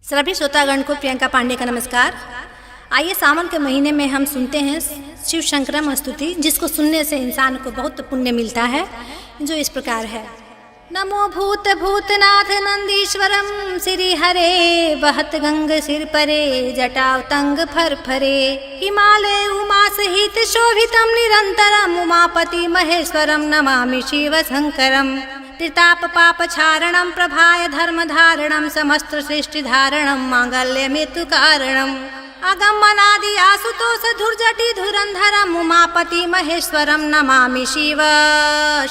सभी श्रोतागण को प्रियंका पांडे का नमस्कार। आइए सावन के महीने में हम सुनते हैं शिव शंकरम स्तुति, जिसको सुनने से इंसान को बहुत पुण्य मिलता है, जो इस प्रकार है। नमो भूत भूतनाथ नंदीश्वरम श्री हरे बहत गंग सिर परे जटाव तंग फर फरे हिमालय उमा सहित शोभितम निरंतरम उमापति महेश्वरम नमामि शिव शंकरम त्रिताप पाप क्षारणम प्रभाय धर्म धारणम समस्त सृष्टि धारणम मांगल्य मृत्यु कारणम अगम अनादि आसुतोष धुर्जटि धुरंधरम उमापति महेश्वरम नमामि शिव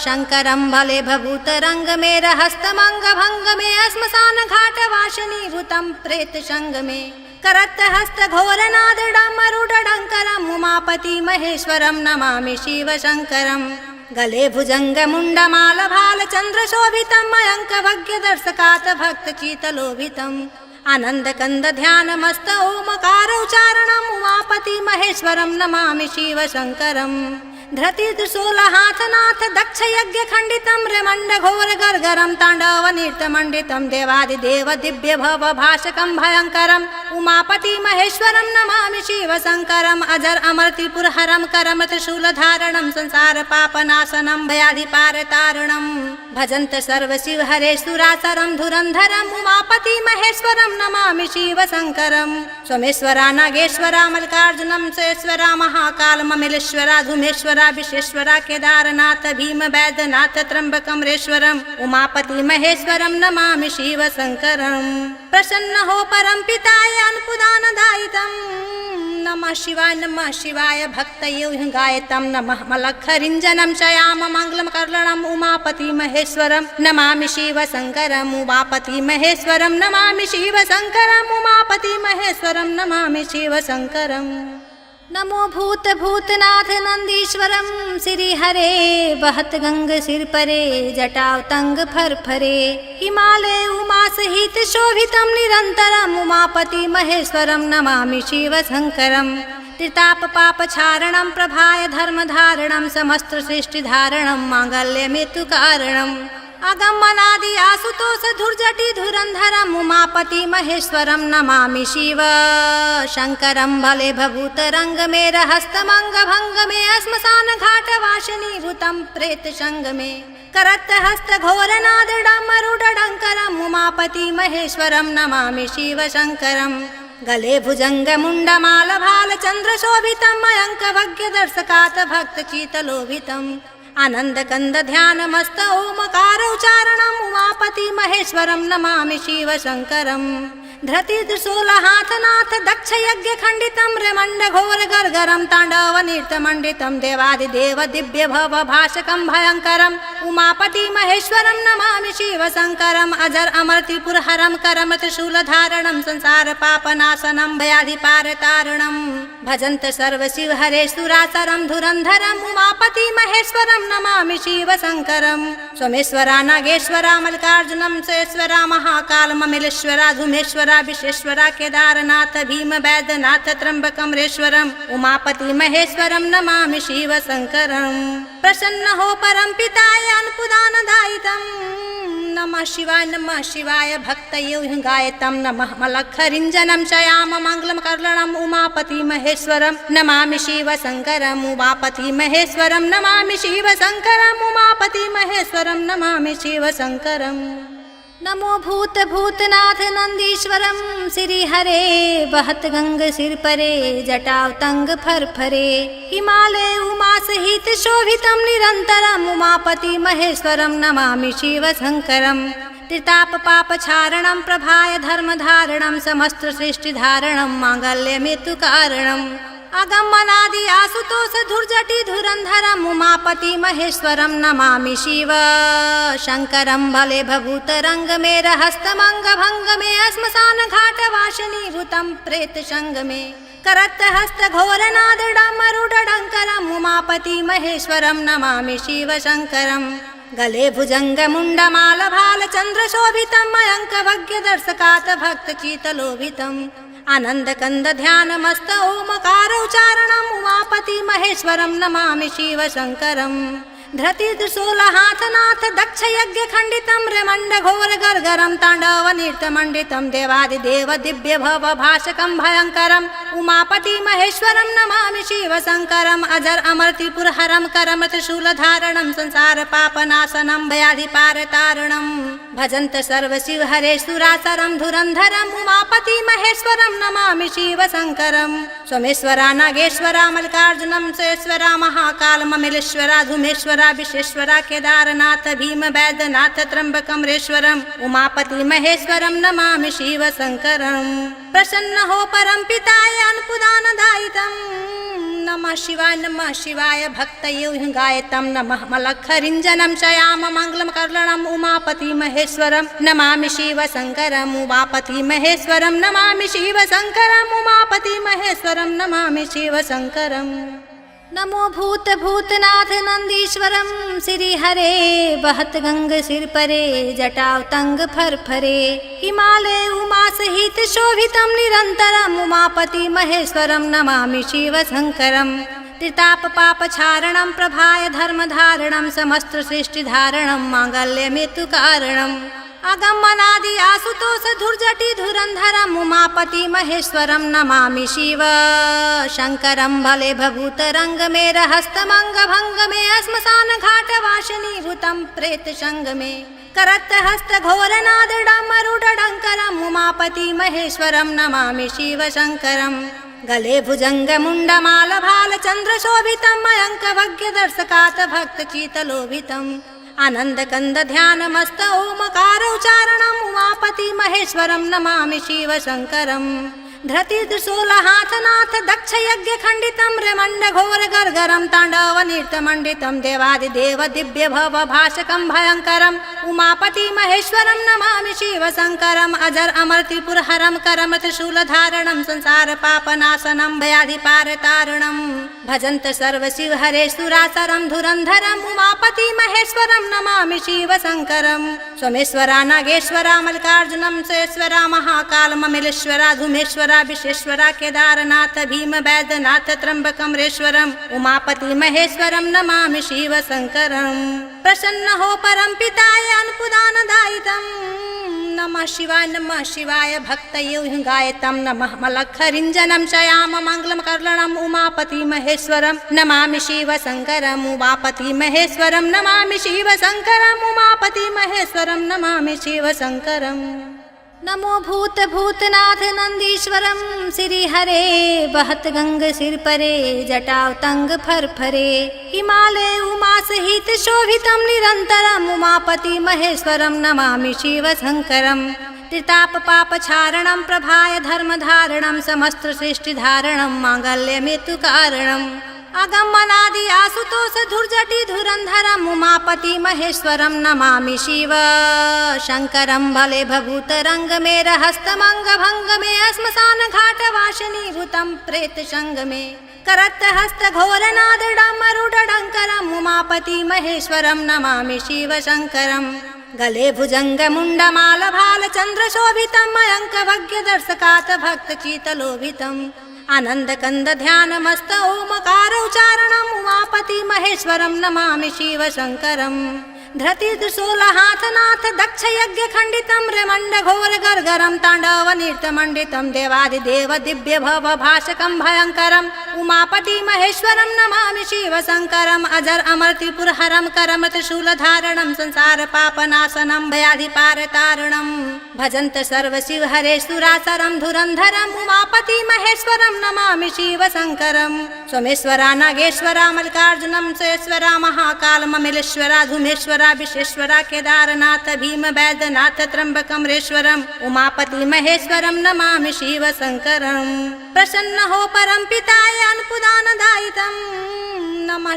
शंकरम भले भभूत रंग में रहस्तमंग भंग में श्मशान घाट वासनी भूतम प्रेत संग में करत हस्त घोर नाद डमरुड डंकरम उमापति महेश्वरम नमामि शिव शंकरम गले भुजंग मुंड माल भाल चंद्र शोभितम मयंक भग्य दर्शकात भक्त चीतलोभितम आनंद कंद ध्यान मस्त ओमकार उच्चारणम उमापति महेश्वरम नमामि शिव शंकरम धृति त्रिशूल हाथ नाथ दक्ष यज्ञ खंडितम रेमंड घोर गर्गरम तांडव नृत्य मंडितम देवादि देव दिव्य भव भाषकम भयंकरम उमापति महेश्वरम नमामि शिव शंकरम अजर अमर त्रिपुर हरम करम त्रिशूल धारणम संसार पाप नाशनम भयाधि पार तारणम भजंत सर्व शिव हरे सुरासरम धुरंधरम उमापति महेश्वरम नमामि शिव शंकरम सोमेश्वरा नागेश्वरा मल्लिकार्जुनम सेश्वरा महाकाल ममिलेश्वरा धूमेश्वरा विश्वेश्वरा केदारनाथ भीम वैद्यनाथ त्र्यंबकमरेश्वरम उमापति महेश्वरम नमामि शिव शंकरम प्रसन्न हो परम पिताय अनुपुदान दायितम नमः शिवाय भक्तये गायतम नमः मलखरिंजनम शयाम मंगलम कर्णम उमापति महेश्वरम नमामि शिव शंकरम उमापति महेश्वरम नमामि शिव शंकरम उमापति महेश्वरम नमामि शिव शंकरम नमो भूत भूतनाथ नंदीश्वरम श्री हरे बहत गंग सिर परे जटाव तंग फर फरे हिमालय उमा सहित शोभितम निरंतरम उमापति महेश्वरम नमामि शिव शंकरम त्रिताप पाप क्षारणम प्रभाय धर्म धारणम समस्त सृष्टि धारणम मांगल्य मृत्यु कारणम अगम अनादि आसुतोष धुर्जटि धुरंधरम उमापति महेश्वरम नमामि शिव शंकरम भले भभूत रंग में रहस्तमंग भंग में श्मशान घाट वासनी भूतम प्रेत संग में करत हस्त घोर नाद डमरुड डंकरम उमापति महेश्वरम नमामि शिव शंकरम गले भुजंग मुंड माल भाल चंद्र शोभितम मयंक भग्य दर्शकात भक्त चीतलोभितम आनंद कंद ध्यान मस्त ओमकार उच्चारणम उमापति महेश्वरम नमामि शिव शंकरम धृति त्रिशूल हाथ नाथ दक्ष यज्ञ खंडितम रेमंड घोर गर्गरम तांडव नृत्य मंडितम देवादि देव दिव्य भव भाषकम भयंकरम उमापति महेश्वरम नमामि शिव शंकरम अजर अमर त्रिपुर हरम करम त्रिशूल धारणम संसार पाप नाशनम भयाधि पार तारणम भजंत सर्व शिव हरे सुरासरम धुरंधरम उमापति महेश्वरम नमामि शिव शंकरम सोमेश्वरा नागेश्वरा मल्लिकार्जुनम सेश्वरा महाकाल ममिलेश्वरा धूमेश्वरा विश्वेश्वरा केदारनाथ भीम वैद्यनाथ त्र्यंबकमरेश्वरम उमापति महेश्वरम नमामि शिव शंकरम प्रसन्न हो परम पिताय अनुपुदान दायितम नमः शिवाय भक्तये गायतम नमः मलखरिंजनम शयाम मंगलम कर्णम उमापति महेश्वरम नमामि शिव शंकरम उमापति महेश्वरम नमामि शिव शंकरम उमापति महेश्वरम नमामि शिव शंकरम नमो भूत भूतनाथ नंदीश्वरम श्री हरे बहत गंग सिर परे जटाव तंग फर फरे हिमालय उमा सहित शोभितम निरंतरम उमापति महेश्वरम नमामि शिव शंकरम त्रिताप पाप क्षारणम प्रभाय धर्म धारणम समस्त सृष्टि धारणम मांगल्य मृत्यु कारणम अगम अनादि आसुतोष धुर्जटि धुरंधरम उमापति महेश्वरम नमामि शिव शंकरम भले भभूत रंग में रहस्तमंग भंग में श्मशान घाट वासनी भूतम प्रेत संग में करत हस्त घोर नाद डमरुड डंकरम उमापति महेश्वरम नमामि शिव शंकरम गले भुजंग मुंड माल भाल चंद्र शोभितम मयंक भग्य दर्शकात भक्त चीतलोभितम आनंद कंद ध्यान मस्त ओमकार उच्चारणम उमापति महेश्वरम नमामि शिव शंकरम धृति त्रिशूलहाथनाथ दक्ष यज्ञ खंडितं रेमंड घोर गर्गरं तांडव नृत्य मंडितं देवादिदेव दिव्य भव भाषकं भयंकरम् उमापति महेश्वरं नमामि शिव शंकरम् अजर अमर त्रिपुर हरं करम त्रिशूलधारणं संसार पापनाशनं भयाधिपारतारणं भजन्त सर्व शिव हरे सुरासरं धुरंधरम् उमापति महेश्वरं नमामि शिव शंकरम् सोमेश्वरा नागेश्वरा मल्लिकार्जुनं सेश्वरा महाकाल ममिलेश्वरा धूमेश्वरा विश्वेश्वरा केदारनाथ भीम वैद्यनाथ त्र्यंबकमरेश्वरम् उमापति महेश्वरं नमामि शिव शंकरम् प्रसन्न हो परम पिताय अनुपुदानदायितं नमः शिवाय भक्तये गायतं नमः मलखरिञ्जनं शयाम मंगलम कर्णम उमापति महेश्वरं नमामि शिव शंकरम् उमापति महेश्वरं नमामि शिव शंकरम् उमापति महेश्वरं नमामि शिव शंकरम् नमो भूत भूतनाथ नंदीश्वरम श्री हरे बहत गंग सिर परे जटाव तंग फर फरे हिमालय उमा सहित शोभितं निरंतरम उमापति महेश्वरम नमामि शिव शंकरम त्रिताप पाप क्षारणं प्रभाय धर्म धारणं समस्त सृष्टि धारणं मांगल्य मृत्यु कारणम् अगमनादि आसुतोष धुर्जटि धुरंधरम् उमापति महेश्वरं नमामि शिव शंकरं भले भभूत रंग में रहस्तमंग भंग में श्मशान घाट वासिनी भूतं प्रेत संग में करत हस्त घोर नाद डमरुड डंकरम् उमापति महेश्वरं नमामि शिव शंकरम् गले भुजंग मुंड माल भाल चंद्र शोभितं मयंक भग्य दर्शकात भक्त चीतलोभितम् आनंद कंद ध्यान मस्त ओमकार उच्चारणम् उमापति महेश्वरं नमामि शिव शंकरम् धृति त्रिशूलहाथनाथ दक्ष यज्ञ खंडितं रेमंड घोर गर्गरं तांडव नृत्य मंडितं देवादिदेव दिव्य भव भाषकं भयंकरम् उमापति महेश्वरं नमामि शिव शंकरम् अजर अमर त्रिपुर हरं करम त्रिशूलधारणं संसार पापनाशनं भयाधिपारतारणं भजन्त सर्व शिव हरे सुरासरं धुरंधरम् उमापति महेश्वरं नमामि शिव शंकरम् सोमेश्वरा नागेश्वरा मल्लिकार्जुनं सेश्वरा महाकाल ममिलेश्वरा धूमेश्वरा विश्वेश्वरा केदारनाथ भीम वैद्यनाथ त्र्यंबकमरेश्वरम् उमापति महेश्वरं नमामि शिव शंकरम् प्रसन्न हो परम पिताय अनुपुदानदायितं नमः शिवाय भक्तये गायतं नमः मलखरिञ्जनं शयाम मंगलम कर्णम उमापति महेश्वरं नमामि शिव शंकरम् उमापति महेश्वरं नमामि शिव शंकरम् उमापति महेश्वरं नमामि शिव शंकरम् नमो भूत भूतनाथ नंदीश्वरम श्री हरे बहत गंग सिर परे जटाव तंग फर फरे हिमालय उमा सहित शोभितं निरंतरम् उमापति महेश्वरं नमामि शिव शंकरम् त्रिताप पाप क्षारणं प्रभाय धर्म धारणं समस्त सृष्टि धारणं मांगल्य मृत्यु कारणम् अगमनादि आसुतोष धुर्जटि धुरंधरम् उमापति महेश्वरं नमामि शिव शंकरं भले भभूत रंग में रहस्तमंग भंग में श्मशान घाट वासिनी भूतं प्रेत संग में करत हस्त घोर नाद डमरुड डंकरम् उमापति महेश्वरं नमामि शिव शंकरम् गले भुजंग मुंड माल भाल चंद्र शोभितं मयंक भग्य दर्शकात भक्त चीतलोभितम् आनंद कंद ध्यान मस्त ओमकार उच्चारणम् उमापति महेश्वरं नमामि शिव शंकरम् धृति त्रिशूलहाथनाथ दक्ष यज्ञ खंडितं रेमंड घोर गर्गरं तांडव नृत्य मंडितं देवादिदेव दिव्य भव भाषकं भयंकरम् उमापति महेश्वरं नमामि शिव शंकरम् अजर अमर त्रिपुर हरं करम त्रिशूलधारणं संसार पापनाशनं भयाधिपारतारणं भजन्त सर्व शिव हरे सुरासरं धुरंधरम् उमापति महेश्वरं नमामि शिव शंकरम् सोमेश्वरा नागेश्वरा मल्लिकार्जुनं सेश्वरा महाकाल ममिलेश्वरा धूमेश्वरा विश्वेश्वरा केदारनाथ भीम वैद्यनाथ त्र्यंबकमरेश्वरम् उमापति महेश्वरं नमामि शिव शंकरम् प्रसन्न हो परम पिताय अनुपुदानदायितं नमः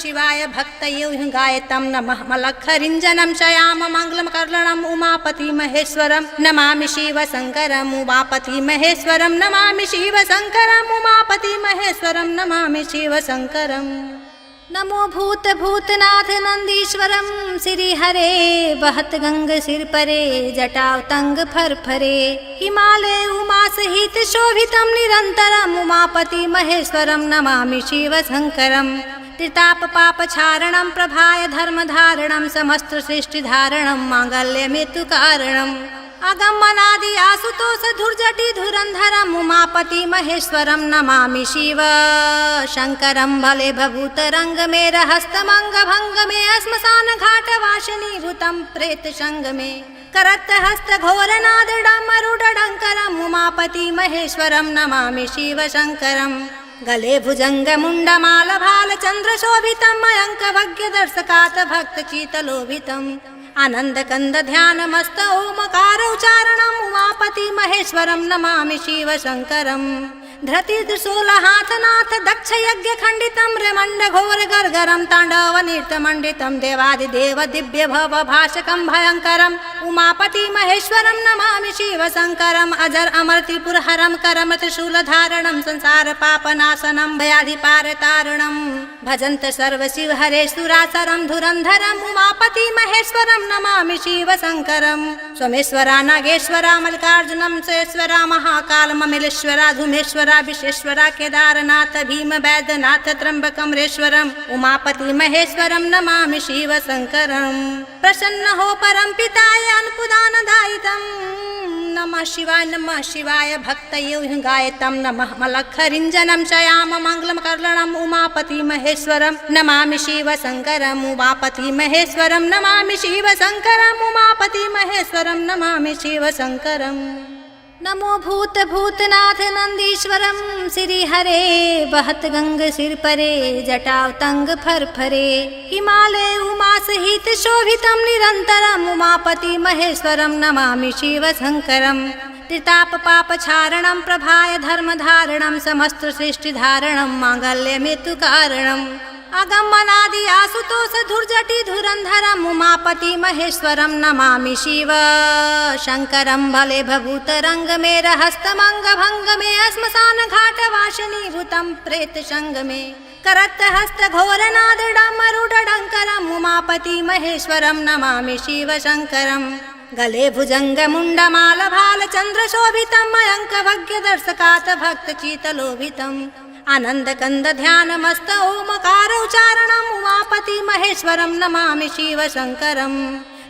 शिवाय भक्तये गायतं नमः मलखरिञ्जनं शयाम मंगलम कर्णम उमापति महेश्वरं नमामि शिव शंकरम् उमापति महेश्वरं नमामि शिव शंकरम् उमापति महेश्वरं नमामि शिव शंकरम् नमो भूत भूतनाथ नंदीश्वरम श्री हरे बहत गंग सिर परे जटाव तंग फर फरे हिमालय उमा सहित शोभितं निरंतरम् उमापति महेश्वरं नमामि शिव शंकरम् त्रिताप पाप क्षारणं प्रभाय धर्म धारणं समस्त सृष्टि धारणं मांगल्य मृत्यु कारणम् अगमनादि आसुतोष धुर्जटि धुरंधरम् उमापति महेश्वरं नमामि शिव शंकरं भले भभूतरंग में रहस्तमंग भंग में श्मशान घाट वासनीभूतं प्रेत संग में करत हस्त घोर नाद डमरुडंकरम् उमापति महेश्वरं नमामि शिव शंकरम् गले भुजंग मुंड माल भाल चंद्र शोभितम् मयंक भग्य दर्शकात भक्त चीतलोभितम् आनंद कंद ध्यान मस्त ओमकार उच्चारणम् उमापति महेश्वरं नमामि शिव शंकरम् धृति त्रिशूल हाथ नाथ दक्ष यज्ञ खंडितं रेमंड घोर गर्गरं तांडव नृत्य मंडितं देवादिदेव दिव्य भव भाषकं भयंकरम् उमापति महेश्वरं नमामि शिव शंकरम् अजर अमर त्रिपुर हरं करम त्रिशूल धारणं संसार पापनाशनं भयाधिपार तारणम् भजन्त सर्व शिव हरे सुरासरं धुरंधरम् उमापति महेश्वरं नमामि शिव शंकरम् सोमेश्वरा नागेश्वरा मल्लिकार्जुनं सुरेश्वरा महाकाल ममिलेश्वरा धूमेश्वरा विश्वेश्वरा केदारनाथ भीम वैद्यनाथ त्र्यंबकमरेश्वरम् उमापति महेश्वरं नमामि शिव शंकरम् प्रसन्न हो परम पिताय अनुपुदानदायितं नमः शिवाय भक्तये गायतं नमः मलखरिञ्जनं शयाम मंगलम कर्लणम् उमापति महेश्वरं नमामि शिव शंकरम् उमापति महेश्वरं नमामि शिव शंकरम् उमापति महेश्वरं नमामि शिव शंकरम् नमो भूत भूतनाथ नंदीश्वरम श्री हरे बहत गंग सिर परे जटावतंग फर फरे हिमालय उमा सहित शोभितं निरंतरम् उमापति महेश्वरं नमामि शिव शंकरम् त्रिताप पाप क्षारणं प्रभाय धर्म धारणं समस्त सृष्टि धारणं मांगल्य मृत्यु कारणम् अगमनादि आसुतोष धुर्जटि धुरंधरम् उमापति महेश्वरं नमामि शिव शंकरं भले भभूतरंग में रहस्तमंग भंग में श्मशान घाट वासनीभूतं प्रेत संग में करत हस्त घोर नाद डमरुडंकरम् उमापति महेश्वरं नमामि शिव शंकरम् गले भुजंग मुंड माल भाल चंद्र शोभितं मयंक भग्य दर्शकात भक्त चीतलोभितम् आनंद कंद ध्यान मस्त ओमकार उच्चारणम् उमापति महेश्वरं नमामि शिव शंकरम्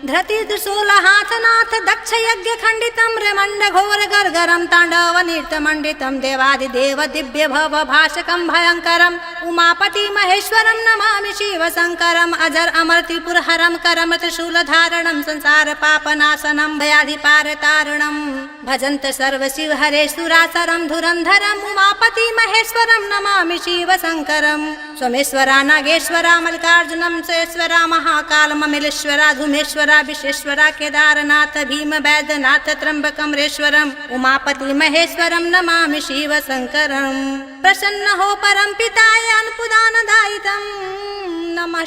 धृति त्रिशूल हाथ नाथ दक्ष यज्ञ खंडितं रेमंड घोर गर्गरं तांडव नृत्य मंडितं देवादिदेव दिव्य भव भाषकं भयंकरम् उमापति महेश्वरं नमामि शिव शंकरम् अजर अमर त्रिपुर हरं करम त्रिशूल धारणं संसार पापनाशनं भयाधिपार तारणम् भजन्त सर्व शिव हरे सुरासरं धुरंधरम् उमापति महेश्वरं नमामि शिव शंकरम् सोमेश्वरा नागेश्वरा मल्लिकार्जुनं सुरेश्वरा महाकाल ममिलेश्वरा धूमेश्वरा विश्वेश्वरा केदारनाथ भीम वैद्यनाथ त्र्यंबकमरेश्वरम् उमापति महेश्वरं नमामि शिव शंकरम् प्रसन्न हो परम पिताय अनुपुदानदायितं नमः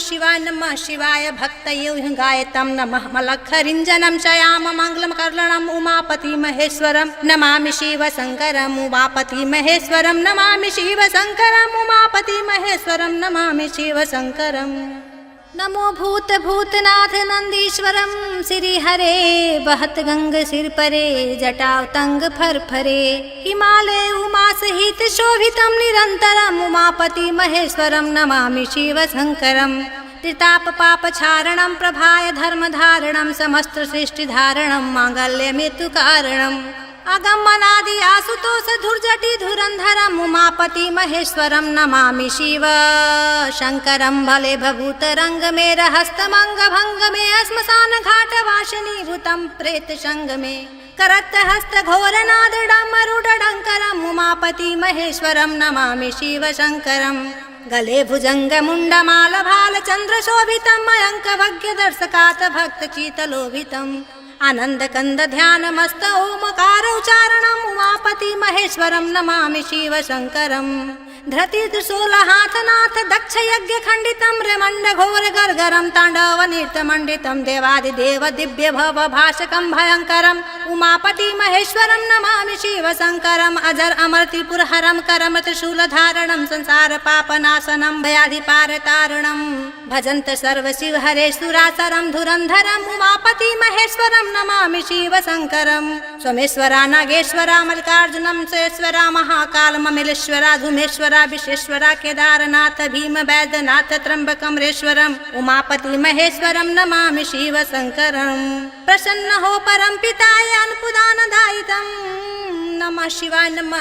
शिवाय भक्तये गायतं नमः मलखरिञ्जनं शयाम मंगलम कर्लणम् उमापति महेश्वरं नमामि शिव शंकरम् उमापति महेश्वरं नमामि शिव शंकरम् उमापति महेश्वरं नमामि शिव शंकरम् नमो भूत भूतनाथ नंदीश्वरम श्री हरे बहत गंग सिर परे जटावतंग फर फरे हिमालय उमा सहित शोभितं निरंतरम् उमापति महेश्वरं नमामि शिव शंकरम् त्रिताप पाप क्षारणं प्रभाय धर्म धारणं समस्त सृष्टि धारणं मांगल्य मृत्यु कारणम् अगमनादि आसुतोष धुर्जटि धुरंधरम् उमापति महेश्वरं नमामि शिव शंकरं भले भभूतरंग में रहस्तमंग भंग में श्मशान घाट वासनीभूतं प्रेत संग में करत हस्त घोर नाद डमरुडंकरम् उमापति महेश्वरं नमामि शिव शंकरम् गले भुजंग मुंड माल भाल चंद्र शोभितं मयंक भग्य दर्शकात भक्त चीतलोभितम् आनंद कंद ध्यान मस्त ओमकार उच्चारणम् उमापति महेश्वरं नमामि शिव शंकरम् धृति त्रिशूल हाथ नाथ दक्ष यज्ञ खंडितं रेमंड घोर गर्गरं तांडव नृत्य मंडितं देवादिदेव दिव्य भव भाषकं भयंकरम् उमापति महेश्वरं नमामि शिव शंकरम् अजर अमर त्रिपुर हरं करम त्रिशूल धारणं संसार पापनाशनं भयाधिपार तारणम् भजन्त सर्व शिव हरे सुरासरं धुरंधरम् उमापति महेश्वरं नमामि शिव शंकरम् सोमेश्वरा नागेश्वरा मल्लिकार्जुनं सुरेश्वरा महाकाल ममिलेश्वरा धूमेश्वरा महेश्वरा विश्वेश्वरा केदारनाथ भीम वैद्यनाथ त्र्यंबकमरेश्वरम उमापति महेश्वरम नमामि शिव शंकरम। प्रसन्न हो परम पिताय अनुपुदानदायितम नमः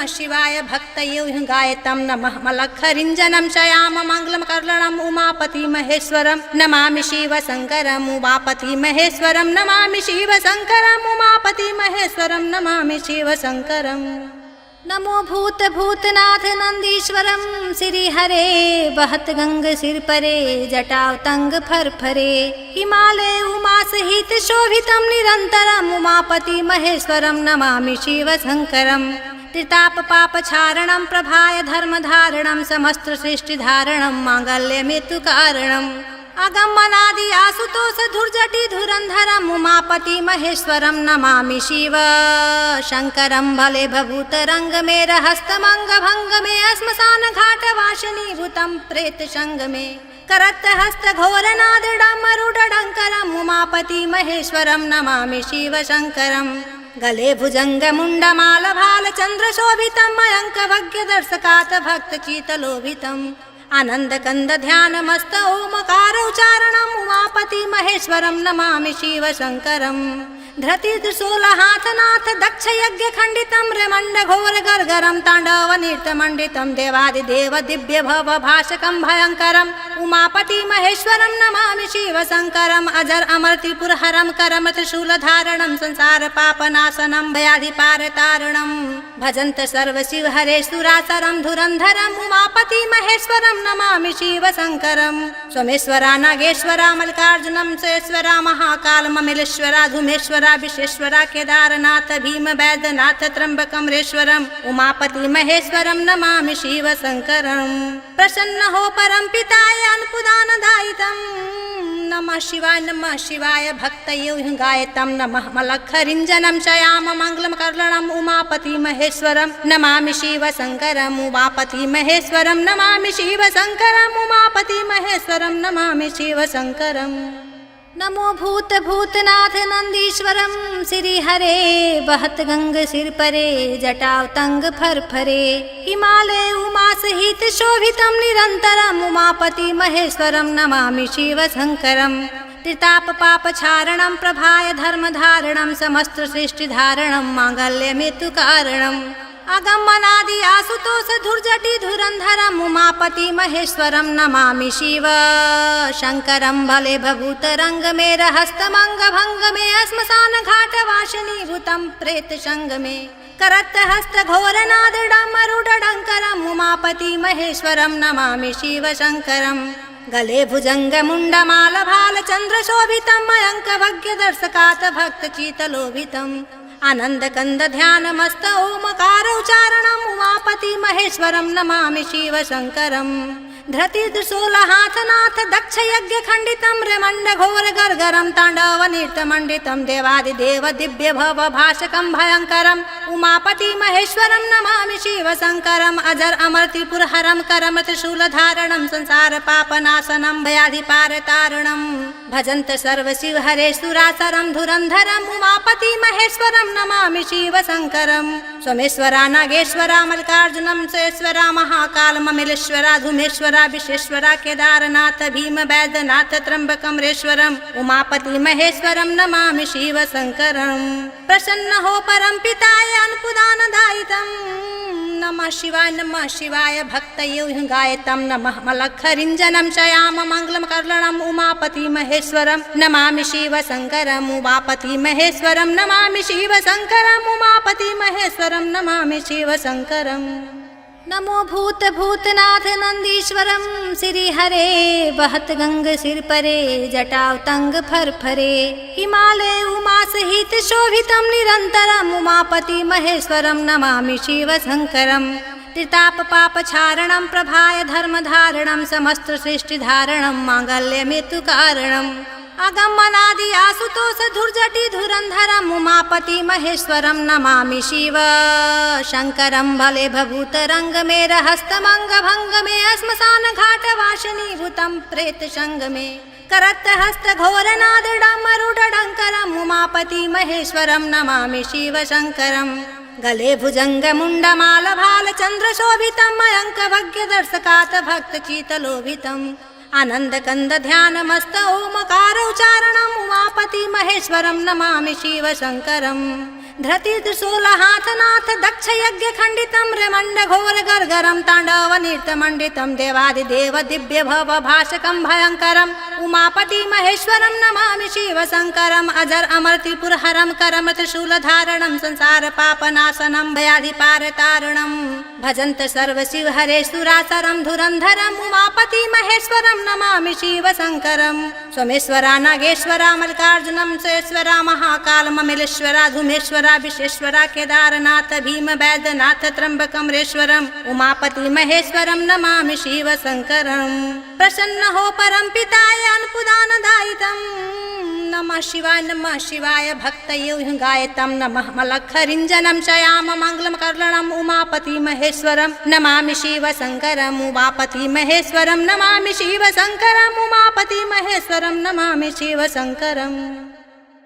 शिवाय भक्तये गायतम नमः मलखरिंजनम शयाम मंगलम करलणम उमापति महेश्वरम नमामि शिव शंकरम उमापति महेश्वरम नमामि शिव शंकरम उमापति महेश्वरम नमामि शिव शंकरम। नमो भूत भूतनाथ नंदीश्वरम श्री हरे बहत गंग सिर परे जटाव तंग फर फरे हिमालय उमा सहित शोभितम निरंतरम उमापति महेश्वरम नमामि शिव शंकरम। त्रिताप पाप क्षारणम प्रभाय धर्म धारणम समस्त सृष्टि धारणम मांगल्य मृत्यु कारणम अगमनादि आसुतोष धुर्जटि धुरंधरम उमापति महेश्वरम नमामि शिव शंकरम। भले भभूत रंग में रहस्तमंग भंग में श्मशान घाट वासिनी भूतम प्रेत संग में करत हस्त घोर नाद डमरुड डंकरम उमापति महेश्वरम नमामि शिव शंकरम। गले भुजंग मुंड माल भाल चंद्र शोभितम मयंक भग्य दर्शकात भक्त चीतलोभितम आनंद कंद ध्यान मस्त ओमकार उच्चारणम उमापति महेश्वरम नमामि शिव शंकरम। धृति त्रिशूल हाथ नाथ दक्ष यज्ञ खंडितम रेमंड घोर गर्गरम तांडव नृत्य मंडितम देवादिदेव दिव्य भव भाषकम भयंकरम उमापति महेश्वरम नमामि शिव शंकरम। अजर अमर त्रिपुर हरम करम त्रिशूल धारणम संसार पापनाशनम भयाधि पार तारणम भजंत सर्व शिव हरे सुरासरम धुरंधरम उमापति महेश्वरम नमामि शिव शंकरम। सोमेश्वरा नागेश्वरा मल्लिकार्जुनम सुरेश्वरा महाकाल ममिलेश्वरा धूमेश्वरा विश्वेश्वरा केदारनाथ भीम वैद्यनाथ त्र्यंबकमरेश्वरम उमापति महेश्वरम नमामि शिव शंकरम। प्रसन्न हो परम पिताय अनुपुदानदायितम नमः शिवाय भक्तये गायतम नमः मलखरिंजनम शयाम मंगलम करलणम उमापति महेश्वरम नमामि शिव शंकरम उमापति महेश्वरम नमामि शिव शंकरम उमापति महेश्वरम नमामि शिव शंकरम। नमो भूत भूतनाथ नंदीश्वरम श्री हरे बहत गंग सिर परे जटाव तंग फर फरे हिमालय उमा सहित शोभितम निरंतरम उमापति महेश्वरम नमामि शिव शंकरम। त्रिताप पाप क्षारणम प्रभाय धर्म धारणम समस्त सृष्टि धारणम मांगल्य मृत्यु कारणम अगमनादि आसुतोष धुर्जटि धुरंधरम उमापति महेश्वरम नमामि शिव शंकरम। भले भभूत रंग में रहस्तमंग भंग में श्मशान घाट वासिनी भूतम प्रेत संग में करत हस्त घोर नाद डमरुड डंकरम उमापति महेश्वरम नमामि शिव शंकरम। गले भुजंग मुंड माल भाल चंद्र शोभितम मयंक भग्य दर्शकात भक्त चीतलोभितम आनंद कंद ध्यान मस्त ओमकार उच्चारणम उमापति महेश्वरम नमामि शिव शंकरम। धृति त्रिशूल हाथ नाथ दक्ष यज्ञ खंडितम रेमंड घोर गर्गरम तांडव नृत्य मंडितम देवादिदेव दिव्य भव भाषकम भयंकरम उमापति महेश्वरम नमामि शिव शंकरम। अजर अमर त्रिपुर हरम करम त्रिशूल धारणम संसार पापनाशनम भयाधि पार तारणम भजंत सर्व शिव हरे सुरासरम धुरंधरम उमापति महेश्वरम नमामि शिव शंकरम। सोमेश्वरा नागेश्वरा मल्लिकार्जुनम सुरेश्वरा महाकाल ममिलेश्वरा धूमेश्वरा विश्वेश्वरा केदारनाथ भीम वैद्यनाथ त्र्यंबकमरेश्वरम उमापति महेश्वरम नमामि शिव शंकरम। प्रसन्न हो परम पिताय अनुपुदानदायितम नमः शिवाय भक्तये गायतम नमः मलखरिंजनम शयाम मंगलम करलणम उमापति महेश्वरम नमामि शिव शंकरम उमापति महेश्वरम नमामि शिव शंकरम उमापति महेश्वरम नमामि शिव शंकरम। नमो भूत भूतनाथ नंदीश्वरम श्री हरे बहत गंग सिर परे जटाव तंग फर फरे हिमालय उमा सहित शोभितम निरंतरम उमापति महेश्वरम नमामि शिव शंकरम। त्रिताप पाप क्षारणम प्रभाय धर्म धारणम समस्त सृष्टि धारणम मांगल्य मृत्यु कारणम अगमनादि आसुतोष धुर्जटि धुरंधरम उमापति महेश्वरम नमामि शिव शंकरम। भले भभूत रंग में रहस्तमंग भंग में श्मशान घाट वासिनी भूतम प्रेत संग में करत हस्त घोर नाद डमरुड डंकरम उमापति महेश्वरम नमामि शिव शंकरम। गले भुजङ्गमुण्डमालभालचन्द्रशोभितं मयङ्कभग्यदर्शकात् भक्तचित्तलोभितम् आनन्दकन्दध्यानमस्त ओमकार उच्चारणम् उमापति महेश्वरं नमामि शिवशङ्करम् धृतित्रिशूलहाथनाथ दक्षयज्ञखण्डितं रेमण्डघोरगर्गरं ताण्डवनृत्यमण्डितं देवादिदेव दिव्यभवभाषकं भयङ्करम् उमापति महेश्वरं नमामि शिवशङ्करम् अजर अमर त्रिपुरहरं करम त्रिशूलधारणं संसारपापनाशनं भयाधिपारतारणं भजन्त सर्वशिवहरेश्वरासरं धुरन्धरम् उमापति महेश्वरं नमामि शिवशङ्करम् सोमेश्वरा नागेश्वरा मल्लिकार्जुनं सुरेश्वरा महाकालममिलेश्वरा धूमेश्वरा विश्वेश्वरा केदारनाथ भीम वैद्यनाथ त्र्यम्बकमरेश्वरम् उमापति महेश्वरं नमामि शिवशङ्करम् प्रसन्न हो परम पिताय अन्नप्रदानदायितं नमः शिवाय भक्तये गायतं नमः मलखरिञ्जनं शयाम मङ्गलमकर्णम् उमापति महेश्वरं नमामि शिवशङ्करम् उमापति महेश्वरं नमामि शिवशङ्करम् उमापति महेश्वरं नमामि शिवशङ्करम्।